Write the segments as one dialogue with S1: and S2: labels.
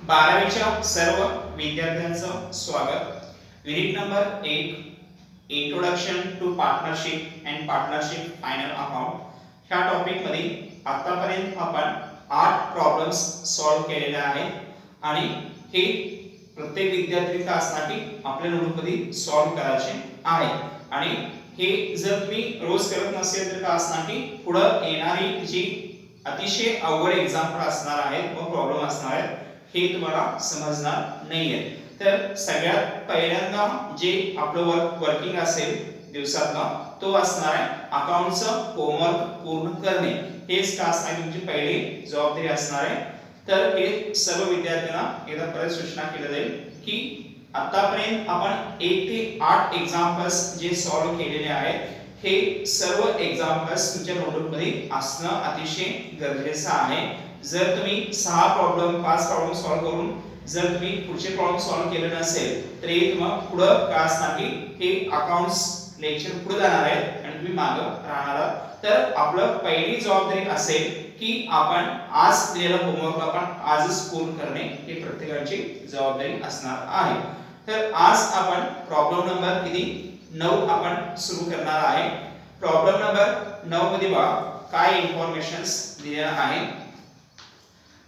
S1: 12वीच्या सर्व विद्यार्थ्यांचं स्वागत. Unit number 1 introduction to partnership and partnership final account ह्या टॉपिक मध्ये आतापर्यंत आपण 8 प्रॉब्लेम्स सॉल्व्ह केलेले आहेत आणि हे प्रत्येक विद्यार्थ्यासाठी आपल्या नोटबुकमध्ये सॉल्व्ह करायचे आहे. आणि हे जर तुम्ही रोज करत नसेल तर का असणार की पुढे येणारी जी अतिशय अवघड एक्झाम्पल असणार आहेत व प्रॉब्लेम असणार आहेत हे तुम्हाला समजणार नाहीये. तर सगळ्यात पहिल्यांदा जे आपलं वर्किंग असेल दिवसातला तो असणार आहे अकाउंटचं होमवर्क पूर्ण करणे. हेच टास्क आहे तुमची पहिली जबाबदारी असणार आहे. तर हे सर्व विद्यार्थ्यांना एकदा परत सूचना केली जाईल की आतापर्यंत आपण 1 ते 8 एक्झाम्पल्स जे सॉल्व्ह केलेले आहेत हे सर्व एक्झाम्पल्स तुमच्या नोटबुकमध्ये असणं अतिशय गरजेचं आहे. जर तुम्ही 6 प्रॉब्लेम 5 प्रॉब्लेम सॉल्व्ह करून जर तुम्ही पुढचे प्रॉब्लेम सॉल्व्ह केले नसेल तर हे तुम्हाला पुढे काय असणार की हे अकाउंट्स लेक्चर पुढे जाणार आहे आणि तुम्ही मागे राहणार आहात. तर आपलं पहिली जबाबदारी असेल की आपण आज दिलेला होमवर्क आपण आजच पूर्ण करणे ही प्रत्येकाची जबाबदारी असणार आहे. तर आज आपण प्रॉब्लेम नंबर किती 9 आपण सुरू करणार आहे. प्रॉब्लेम नंबर 9 मध्ये बघा काय इन्फॉर्मेशन्स दिलेल्या आहे.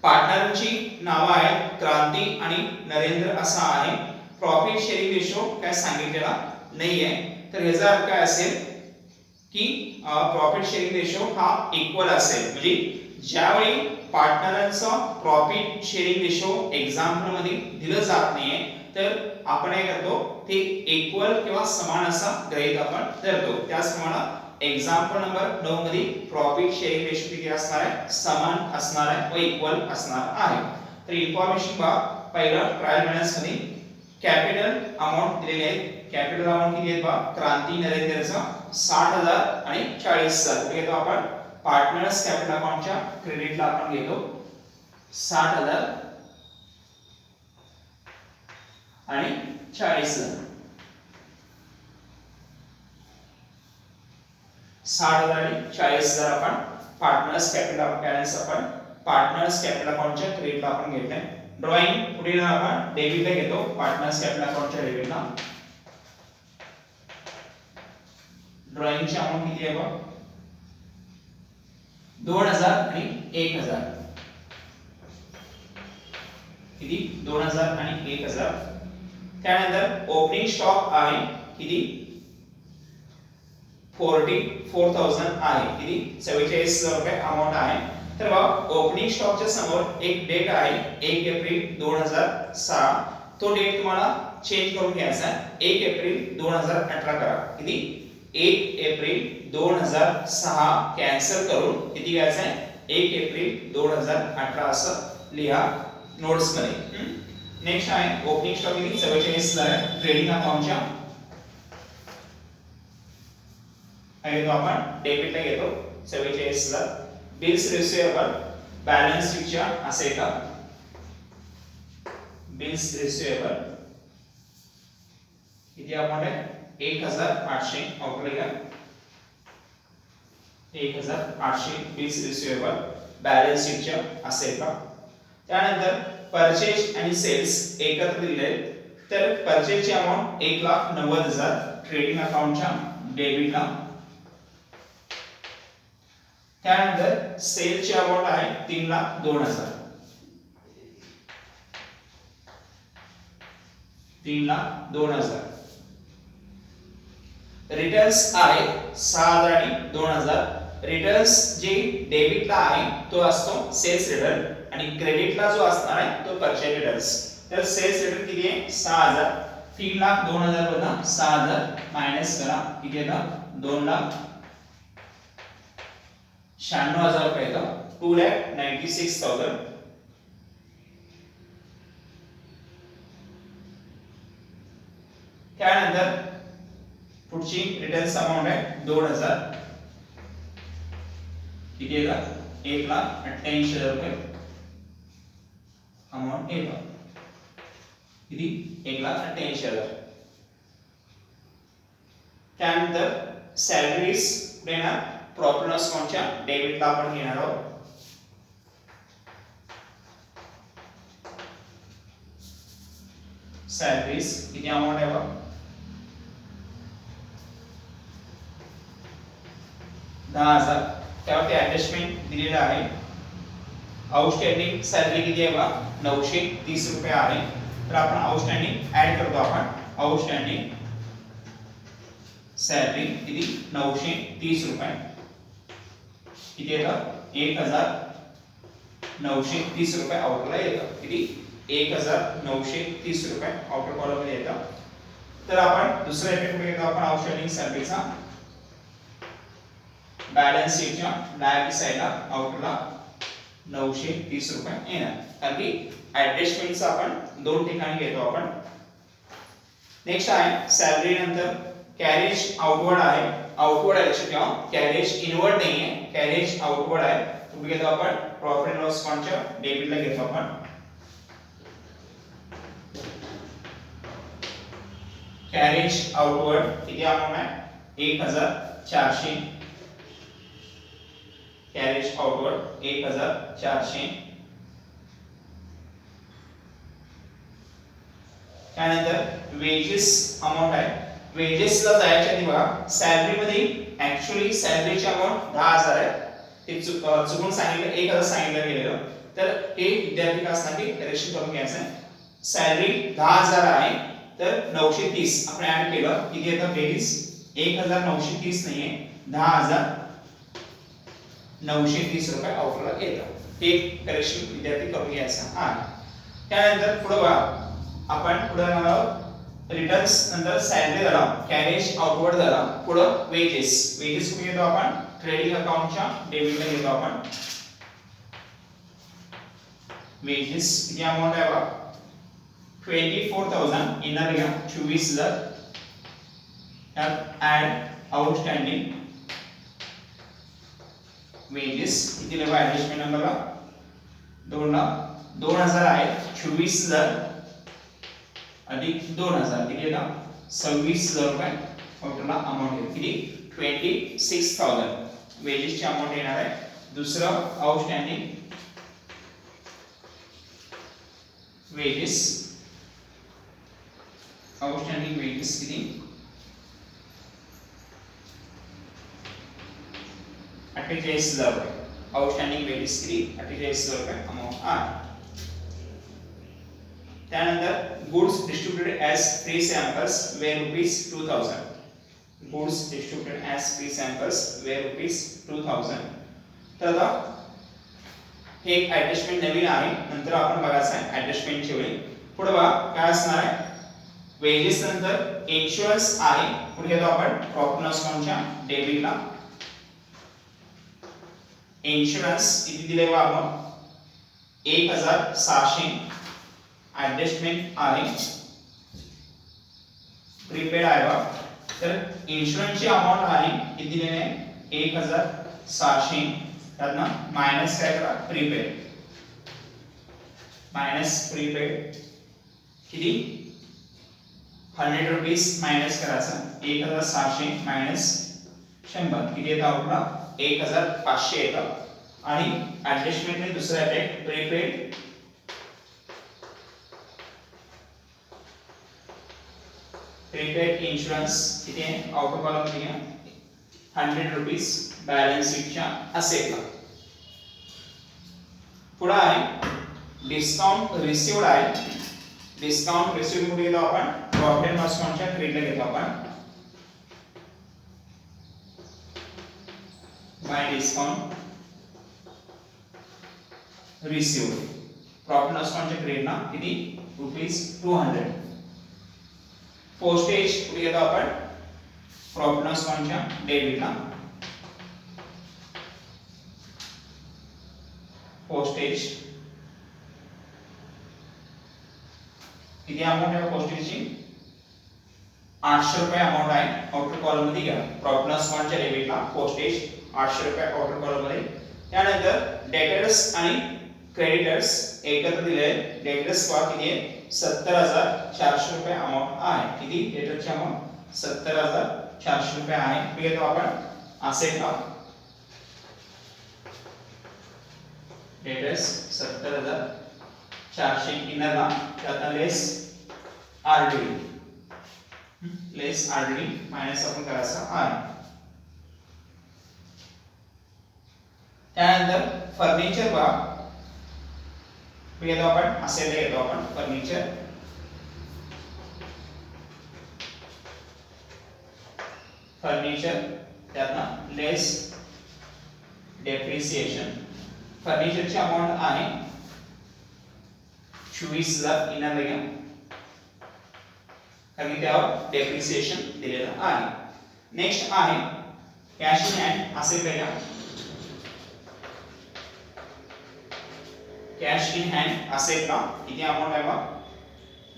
S1: पार्टनरची नाव आहेत क्रांती आणि नरेंद्र असा आहे. प्रॉफिट शेअरिंग रेशो काय सांगितलेला नाहीये. तर याचा अर्थ काय असेल की प्रॉफिट शेअरिंग रेशो हा इक्वल असेल. म्हणजे ज्यावेळी पार्टनरांचा प्रॉफिट शेअरिंग रेशो एक्झाम्पल मध्ये दिलं जात नाहीये तर आपण काय करतो ते इक्वल किंवा समान असा गृहीत आपण धरतो. त्याचप्रमाणे एक्झाम्पल नंबर 9 मध्ये प्रॉफिट शेअरिंग रेशो किती असणार आहे समान असणार आहे व इक्वल असणार आहे. तर इन्फॉर्मेशन बघा पहिलं ट्रायल बॅलन्स मध्ये कॅपिटल अमाउंट दिलेले आहेत. कॅपिटल अमाउंट किती आहे बघा क्रांती नरेंद्रचा 60,000 आणि 40,000 कुठे घेतो आपण पार्टनर्स कॅपिटल अकाउंटच्या क्रेडिटला आपण घेतो 60,000 आणि 40,000. 60,000 आणि 40,000 आपण पार्टनर्स कॅपिटल बॅलन्स आपण पार्टनर्स कॅपिटल अकाउंटच्या क्रेडिटला आपण घेतोय. ड्रॉइंग पुढे आपण डेबिटला घेतो पार्टनर्स कॅपिटल अकाउंटच्या डेबिटला. ड्रॉइंगची अमाउंट किती आहे बघा 2,000 आणि 1,000 किती 2,000 आणि 1,000. त्यानंतर ओपनिंग स्टॉक आहे किती 44,000 आहे किती 44,000 रुपये अमाउंट आहे. तर बघा ओपनिंग स्टॉकच्या समोर एक डेट आहे 1 एप्रिल 2006. तो डेट तुम्हाला चेंज करून घ्यायचा आहे 1 एप्रिल 2018 करा. किती 1 एप्रिल 2006 कॅन्सल करून किती घ्यायचं आहे 1 एप्रिल 2018 असं लिहा नोट्स मध्ये. नेक्स्ट आहे ओपनिंग स्टॉक किती 44,000 आहे. ट्रेडिंग अकाउंटच्या तो आपण डेबिटला घेतो 44,000. बिल्स रिसिवेबल बॅलन्स शीटच्या असे का बिल्स रिसिवेबल किती अमाउंट आहे 1,800 आउटले का 1,800 बिल्स रिसिवेबल बॅलन्स शीटच्या असे का. त्यानंतर परचेज आणि सेल्स एकत्र दिले तर परचेजची अमाउंट 1,90,000 ट्रेडिंग अकाउंटच्या डेबिटला. त्यानंतर सेलची अमाउंट आहे 3,02,000 3,02,000. रिटर्न्स आहे 6,000 आणि 2,000. रिटर्न्स जे डेबिटला आहे तो असतो सेल्स रिटर्न आणि क्रेडिटला जो असणार आहे तो परचेज रिटर्न्स. तर सेल्स रिटर्न किती आहे 6,000. 3,02,000 मधून 6,000 मायनस करा किती येतं 2,96,000 रुपये येतं 2,96,000. त्यानंतर पुढची रिटर्न्स अमाउंट आहे 2,000 किती येतं 1,88,000 रुपये अमाउंट येतं किती 1,88,000. त्यानंतर सॅलरीज देणार प्रॉफिट लॉस अकाउंटच्या डेबिटला आपण घेणार आहोत सॅलरीज किती अमाऊंट आहे बघा 10,000 त्यावरती ऍडजस्टमेंट दिलेलं आहे. आउटस्टँडिंग सॅलरी किती आहे बघा 930 रुपये आहे. तर आपण आउटस्टँडिंग ऍड करतो. आपण आउटस्टँडिंग सॅलरी किती 930 रुपये किती येतं 1930 रुपये आउटला येतं. किती 1930 रुपये आउटर कॉलम मध्ये येतं. तर आपण दुसरा इफेक्ट मध्ये घेतो आपण आउटस्टँडिंग सॅलरीचा बॅलन्स शीटच्या डाव्या साइडला आउटला 930 रुपये येणार. कारण की ऍडजस्टमेंटचा आपण दोन ठिकाणी घेतो आपण. नेक्स्ट आहे सॅलरी नंतर कॅरेज आउटवर्ड आहे. आउटवर्ड आहे लक्षात ठेवा. कॅरेज इनवर्ड नाही आहे, कॅरेज आउटवर्ड आहे. कुठे घेतो आपण प्रॉफिट अँड लॉस अकाउंटच्या डेबिटला घेतो आपण. कॅरेज आउटवर्ड किती अमाउंट आहे 1400. Carriage outward 1400. त्यानंतर वेजेस अमाउंट आहे. वेजेसला जायच्या आधी बघा सॅलरी मध्ये ऍक्च्युअली सॅलरीची अमाउंट 10,000 आहे. ते चुकून सांगितलं 1,000 सांगितलं गेलेलं. तर हे विद्यार्थी का असणार की करेक्शन करून घ्यायचं आहे. सॅलरी 10,000 आहे तर 930 आपण ऍड केलं किती येतं बेरीज 1930 नाहीये 10,930 रुपये आउटला येतं. हे करेक्शन विद्यार्थी करून घ्यायचं आहे. त्यानंतर पुढे बघा आपण पुढे रिटर्न्स नंतर सॅलरी झाला, कॅरेज आउटवर्ड झाला, पुढे वेजेस. वेजेस कुठे घेतो आपण ट्रेडिंग अकाउंटच्या डेबिटला घेतो आपण. वेजेस किती अमाउंट आहे बघा 24,000 येणार घ्या 24,000. त्यात ऍड आउटस्टँडिंग वेजेस किती लेवा ऍडजस्टमेंट नंबरला 2,000 आहे. 24,000 अधिक 2,000 किती येतं 26,000 रुपये टोटल अमाउंट येते. किती 26,000 वेजेसची अमाउंट येणार आहे. दुसरं आउटस्टँडिंग वेजेस. आउटस्टँडिंग वेजेस किती 48,000 रुपये. आउटस्टँडिंग वेजेस किती 48,000 रुपये अमाउंट आहे. त्यानंतर goods distributed as free samples were ₹2,000. Goods distributed as free samples were ₹2,000. तर आता हे एक ऍडजस्टमेंट नवीन आहे. नंतर आपण बघायचं आहे ऍडजस्टमेंटची वेळी. पुढे बघा काय असणार आहे वेजेस नंतर इन्शुरन्स आहे. पुढे घेतो आपण प्रॉफिट लॉस अकाउंटच्या डेबिटला. इन्शुरन्स किती दिले बघा आपण 1,600. ऍडजस्टमेंट आहे प्रीपेड आहे बघा. तर इन्शुरन्सची अमाउंट आहे किती दिलेली आहे 1,600. त्यातनं मायनस काय करा प्रीपेड. मायनस प्रीपेड किती 100 रुपीज मायनस करायचं. 1,600 मायनस 100 किती येतं आपला 1,500 येतं. आणि ऍडजस्टमेंटने दुसरा इफेक्ट प्रीपेड प्रीपेड इन्शुरन्स किती आहे आउटर कॉलम मध्ये 100 रुपीज बॅलन्स शीटच्या असेटला. पुढे आहे डिस्काउंट रिसीव्ड आहे. डिस्काउंट रिसीव्ड मध्ये घेतो आपण प्रॉफिट अँड लॉस अकाउंटच्या क्रेडिटला घेतो आपण. By discount received profit and loss अकाउंटच्या क्रेडिटला किती ₹200. पोस्टेज कुठे घेतो आपण प्रॉफिट अँड लॉस अकाउंटच्या डेबिटला. पोस्टेज किती अमाउंट आहे पोस्टेजची 800 रुपये अमाउंट आहे. आउटर कॉलम मध्ये घ्या प्रॉफिट अँड लॉस अकाउंटच्या डेबिटला पोस्टेज 800 रुपये आउटर कॉलम मध्ये. त्यानंतर डेटर्स आणि क्रेडिटर्स एकत्र दिले. डेटर्स किती आहे 70,400 रुपये अमाउंट आहे. किती डेटरची अमाउंट 70,400 रुपये आहे. घेतो आपण असेटला डेटर्स 70,400 इनरला त्यात लेस RDD लेस RDD मायनस आपण करायचा आहे. त्यानंतर फर्निचर बघा घेतो आपण असे घेतो आपण फर्निचर त्यातनं लेस डेप्रिसिएशन फर्निचरची अमाउंट आहे 24,000 इनर घ्या कारण त्यावर डेप्रिसिएशन दिलेलं आहे. नेक्स्ट आहे कॅश इन हँड असे बघा कॅश इन हँड असेल का किती अमाउंट आहे बघा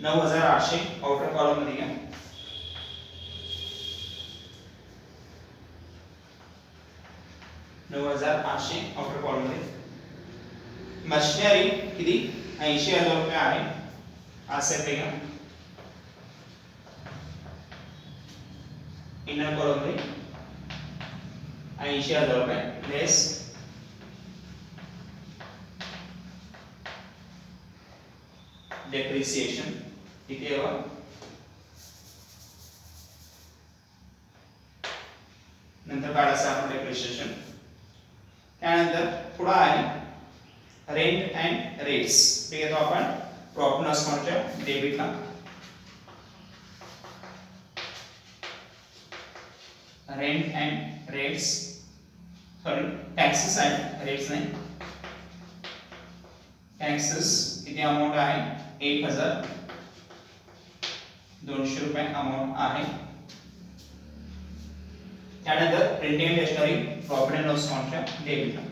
S1: 9,800 आउटर कॉलम मध्ये घ्या 9,800 आउटर कॉलम मध्ये. मशिनरी किती 80,000 रुपये आहे असे बघा इनर कॉलम मध्ये 80,000 रुपये लेस डेप्रिसिएशन किती आहे बघा नंतर काढायचं आपण डेप्रिसिएशन. त्यानंतर पुढे आहे रेंट अँड रेट्स ते घेतो आपण प्रॉफिट लॉस अकाउंटच्या डेबिटला rent and rates sorry taxes आहे रेट्स नाही टॅक्सेस किती अमाउंट आहे 1,200 रुपये अमाउंट आहे. त्यानंतर printing stationery profit and loss अकाउंटच्या डेबिटला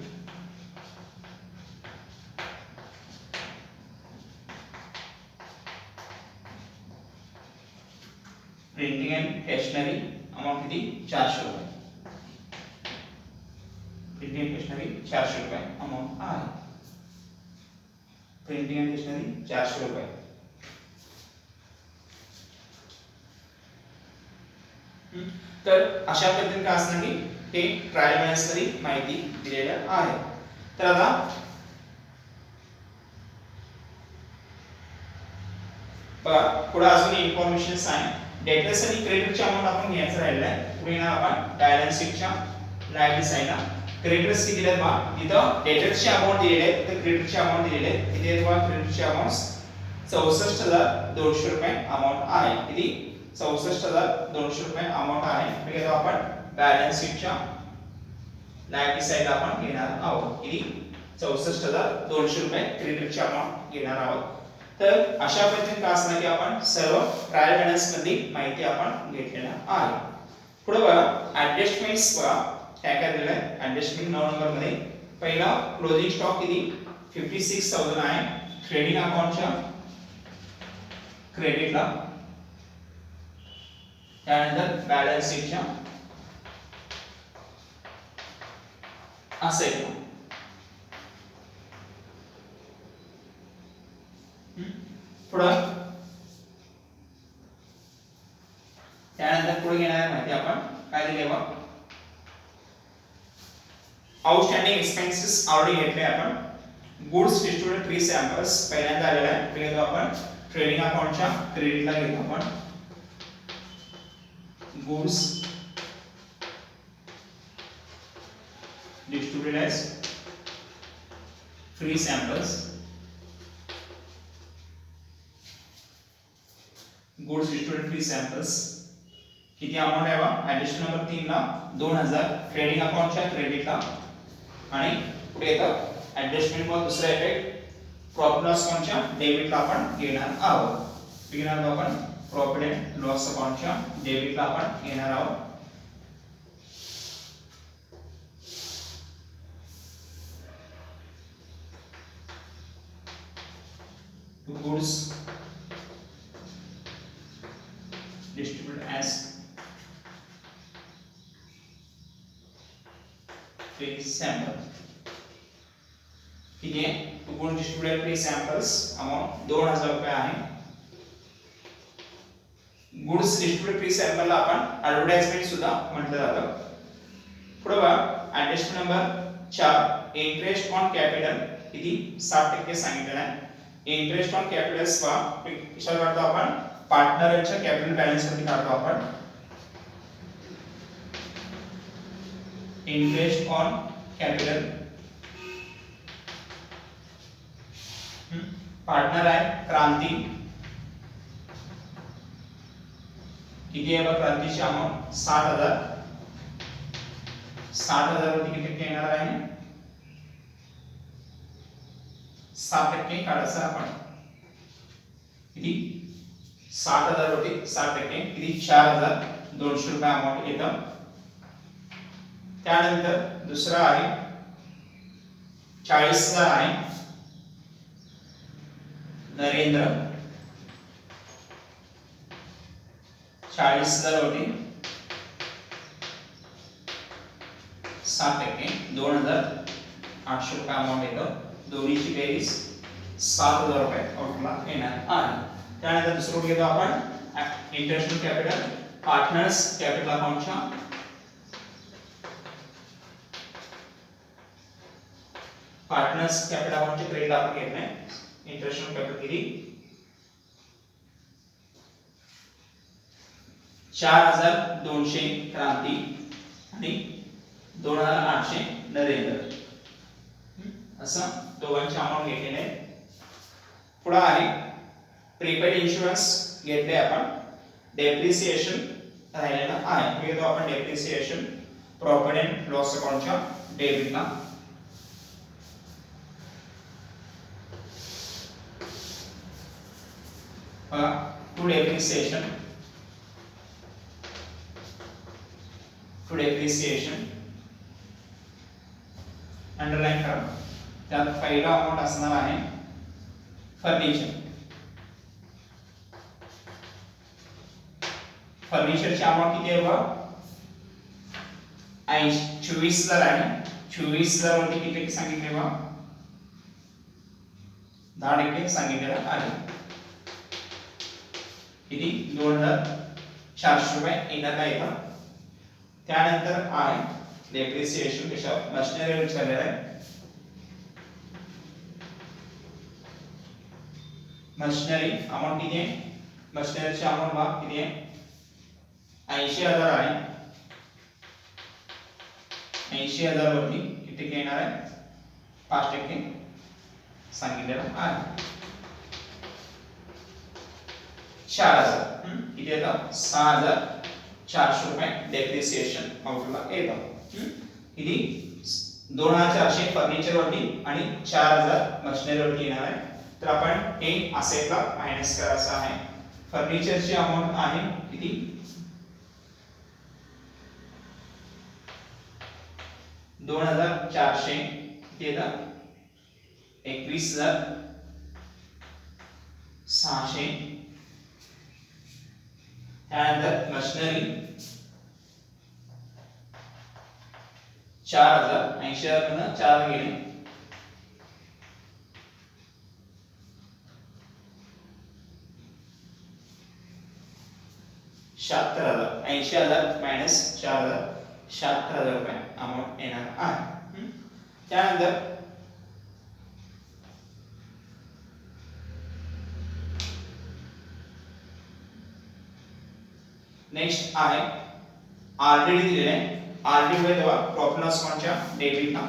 S1: प्रिंटिंग अँड स्टेशनरी अमाउंट किती 400 रुपये प्रिंटिंग अँड स्टेशनरी 400 रुपये अमाउंट आहे. प्रिंटिंग अँड स्टेशनरी 400 रुपये. तर अशा पद्धतीने काय असणार की ते ट्रायल बॅलन्स मध्ये माहिती दिलेलं आहे. तर आता बघा पुढे अजून इन्फॉर्मेशन आहे डेटर्स आणि क्रेडिटची अमाउंट आपण घ्यायचं राहिलं आहे. पुढे ना आपण बॅलन्स शीटच्या लायबिलिटी साइडला क्रेडिटर्स किती दिलेत बघा इथं डेटर्सची अमाउंट दिलेली आहे तर क्रेडिटची अमाउंट दिलेली आहे किती आहे बघा क्रेडिटची अमाउंट 64,200 रुपये अमाउंट आहे. किती 64,200 रुपये अमाउंट आहे. म्हणजे आपण बॅलन्स शीटच्या लायबिलिटी साइडला आपण घेणार आहोत किती 64,200 रुपये क्रेडिटची अमाउंट घेणार आहोत. तर अशा पद्धतीने काय असणार की आपण सर्व ट्रायल बॅलन्स मध्ये माहिती आपण घेतलेला आहे. पुढे बघा ऍडजस्टमेंट्स बघा काय काय दिलेलं आहे. ऍडजस्टमेंट 9 नंबर मध्ये पहिला क्लोजिंग स्टॉक किती 56,000 आहे ट्रेडिंग अकाउंटच्या क्रेडिटला. त्यानंतर बॅलन्स शीटच्या असेल पुढं त्यानंतर पुढे घेणार माहिती आपण काय दिले बघा आउटस्टँडिंग एक्सपेन्सेस ऑलरेडी घेतले आपण. गुड्स डिस्ट्रीब्युटेड प्री सॅम्पल्स पहिल्यांदा आलेला आहे ते घेतो आपण ट्रेडिंग अकाउंटच्या क्रेडिटला घेतो आपण goods distributed as free samples goods distributed free samples किती अमाउंट आहे बघा ऍडिशन नंबर 3 ला 2,000 ट्रेडिंग अकाउंटच्या क्रेडिटला आणि पुढे येतं ऍडजस्टमेंट व दुसरा इफेक्ट प्रॉफिट लॉस अकाउंटच्या डेबिटला आपण घेणार आहोत. घेणार आहोत आपण प्रॉफिट अँड लॉस अकाउंटच्या डेबिटला आपण घेणार आहोत. Goods distributed as free sample. ठीक आहे to good distributed free samples amount 2,000 रुपये आहे. गुड्स डिस्ट्रीब्युटेड फ्री सॅम्पलला आपण ॲडव्हर्टाइजमेंट सुद्धा म्हटलं जातं. पुढे बघा adjustment number 4 interest on capital किती 60% सांगितलेलं आहे. इंटरेस्ट ऑन कॅपिटल्स कशाला काढतो आपण पार्टनरच्या कॅपिटल बॅलन्स वरती काढतो आपण. Interest on capital. पार्टनर आहे क्रांती. किती आहे बघा क्रांतीची अमाउंट 60,000. 60,000 वरती किती टक्के येणार आहे? 7% काढायचं आपण. किती? 60,000 वरती 7% किती? 4,200 रुपये अमाउंट येतं. त्यानंतर दुसरा आहे 40,000 आहे नरेंद्र. 40,000 वरती 7% 2,800 रुपये अमाउंट येतं. दोन्हीची बेरीज 7,000 रुपये आउटला येणार आहे. त्यानंतर दुसरं घेतो आपण इंटरनॅशनल कॅपिटल पार्टनर्स कॅपिटल अकाउंटच्या पार्टनर्स कॅपिटल अकाउंटचे क्रेडिट आपण घेत नाही. इंटरनॅशनल कॅपिटल किती? 4,200 क्रांती आणि 2,800 नरेंद्र. असं दोघांचे अमाउंट घेतलेले आहे. पुढे आहे प्रीपेड इन्शुरन्स घेतले आपण. डेप्रिसिएशन राहिलेला आहे. घेतो आपण डेप्रिसिएशन प्रॉफिट अँड लॉस अकाउंटच्या डेबिटला. टू डेप्रिसिएशन अंडरलाइन करा. त्यात पहिला अमाउंट असणार आहे फर्निचर. फर्निचरची अमाउंट किती आहे बघा? 24,000 आहे. 24,000 वरती किती टक्के सांगितले बघा? 10% सांगितलेलं आहे. किती? 2,400 रुपये येणार येतं. त्यानंतर आहे डेप्रिसिएशन कशावर? मशिनरी विचारलेलं आहे. मशिनरी अमाउंट किती आहे? मशिनरीची अमाउंट बघा किती आहे? 80,000 आहे. 80,000 वरती किती टक्के येणार आहे? 5% सांगितलेलं आहे. 4,000 किती येतं? 6,400 रुपये डेप्रिसिएशन आउटला येतं. किती? 2,400 फर्निचर वरती आणि 4,000 मशिनरी वरती येणार आहे. तर आपण हे असेटला मायनस करायचं आहे. फर्निचरची अमाउंट आहे किती? 2,400 किती येतं? 21,600. त्यानंतर मशिनरी 4,000 80,000 मधून 4 गेले. $76,000 80,000 मायनस 4,000 $76,000 रुपये अमाउंट येणार आहे. त्यानंतर नेक्स्ट आहे आरडीडी दिलेले आहे. आरडीडी मध्ये तेव्हा प्रॉफिट लॉस अकाउंटच्या डेबिटला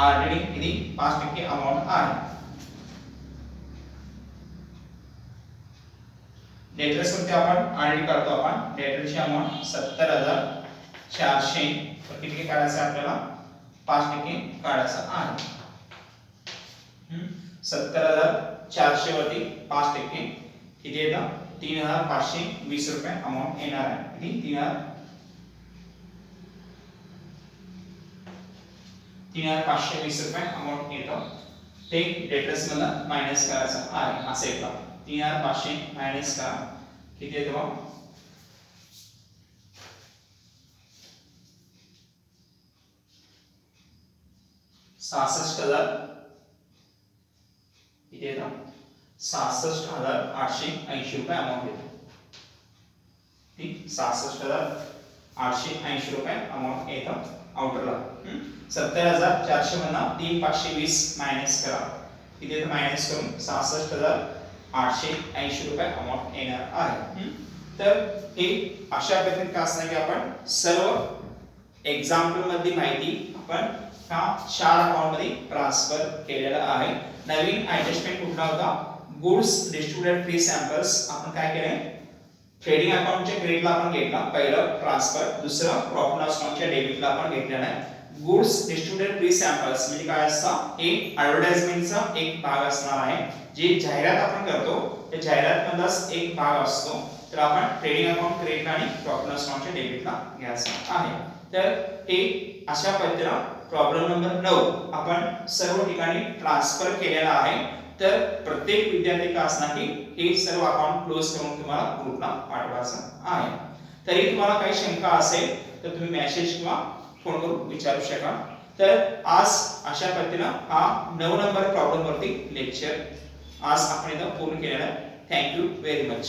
S1: आरडीडी किती? 5% अमाउंट आहे. डेटर्स वरती आपण आरडीडी काढतो आपण. डेटरची अमाउंट 70,400 किती काढायचं आपल्याला? 5% काढायचं आहे. 70,400 वरती 5% किती येतं? 3,520 रुपये अमाउंट येणार आहे. किती? 3,520 रुपये अमाउंट येतं. ते डेटर्स मधून मायनस करायचं आहे असेटला. 3,500 मायनस करा किती येतं मग? 66,000 किती येतं? 66,880 रुपये अमाउंट येतो. ठीक 66,880 रुपये अमाउंट येतं आउटरला. 70,400 मधून 3,520 मायनस करा इथे मायनस करून 66,880 रुपये अमाउंट येणार आहे. तर हे अशा पद्धतीने का असणार की आपण सर्व एक्झाम्पल मधली माहिती आपण ह्या 4 अकाउंट मध्ये ट्रान्सफर केलेला आहे. नवीन ऍडजस्टमेंट कुठला होता, गुड्स डिस्ट्रीब्युटेड फ्री सॅम्पल्स आपण काय केलंय, ट्रेडिंग अकाउंटच्या क्रेडिटला आपण घेतला पहिलं ट्रान्सफर, दुसरं प्रॉफिट लॉस अकाउंटच्या डेबिटला आपण घेतलेला आहे. गुड्स डिस्ट्रीब्युटेड फ्री सॅम्पल्स म्हणजे काय असतं, एक ऍडव्हर्टाइजमेंटचा एक भाग असणार आहे. जी जाहिरात आपण करतो त्या जाहिरात मधलाच एक भाग असतो. तर आपण ट्रेडिंग अकाउंट क्रेडिट आणि प्रॉफिट लॉस अकाउंटच्या डेबिटला घ्यायचं आहे. तर हे अशा पद्धतीने प्रॉब्लेम नंबर 9 आपण सर्व ठिकाणी ट्रान्सफर केलेला आहे. तर प्रत्येक विद्यार्थी का असणार की हे सर्व अकाउंट क्लोज करून तुम्हाला ग्रुपला पाठवायचं आहे. तरी तुम्हाला काही शंका असेल तर तुम्ही मेसेज किंवा फोन करून विचारू शकाल. तर आज अशा पद्धतीने हा 9 नंबर प्रॉब्लेम वरती लेक्चर आज आपण इथं पूर्ण केलेला आहे. Thank you very much.